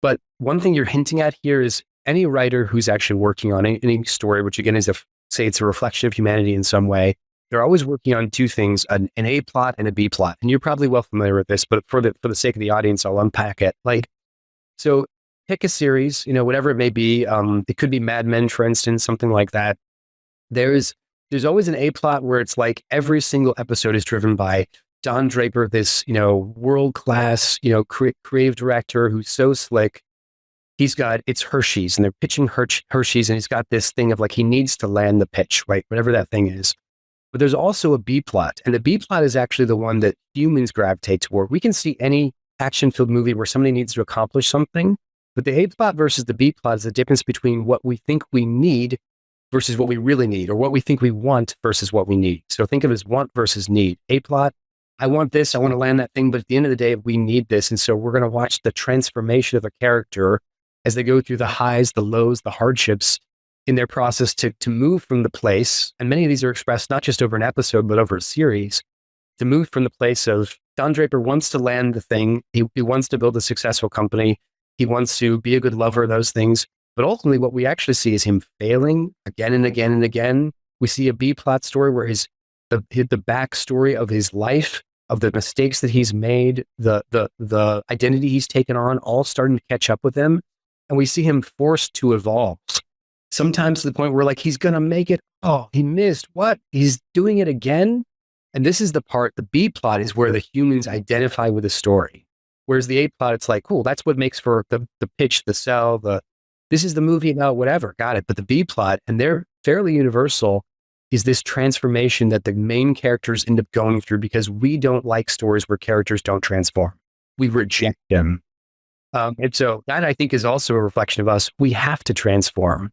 But one thing you're hinting at here is any writer who's actually working on any story, which again is say it's a reflection of humanity in some way, they're always working on two things, an A plot and a B plot. And you're probably well familiar with this, but for the sake of the audience, I'll unpack it. So pick a series, whatever it may be. It could be Mad Men, for instance, something like that. There's always an A plot where it's like every single episode is driven by Don Draper, this, world-class, creative director who's so slick. It's Hershey's and they're pitching Hershey's and he's got this thing of like, he needs to land the pitch, right? Whatever that thing is. But there's also a B plot, and the B plot is actually the one that humans gravitate toward. We can see any action-filled movie where somebody needs to accomplish something, but the A plot versus the B plot is the difference between what we think we need versus what we really need, or what we think we want versus what we need. So think of it as want versus need. A plot, I want this, I want to land that thing, but at the end of the day, we need this. And so we're going to watch the transformation of a character as they go through the highs, the lows, the hardships in their process to move from the place. And many of these are expressed not just over an episode, but over a series, to move from the place of Don Draper wants to land the thing. He wants to build a successful company. He wants to be a good lover of those things. But ultimately what we actually see is him failing again and again and again. We see a B plot story where the backstory of his life, of the mistakes that he's made, the identity he's taken on, all starting to catch up with him. And we see him forced to evolve. Sometimes to the point where like, he's going to make it. Oh, he missed. What? He's doing it again. And this is the part, the B plot is where the humans identify with the story. Whereas the A plot, it's like, cool, that's what makes for the pitch, the sell, this is the movie about whatever, got it. But the B plot, and they're fairly universal, is this transformation that the main characters end up going through because we don't like stories where characters don't transform. We reject them. And so that I think is also a reflection of us. We have to transform.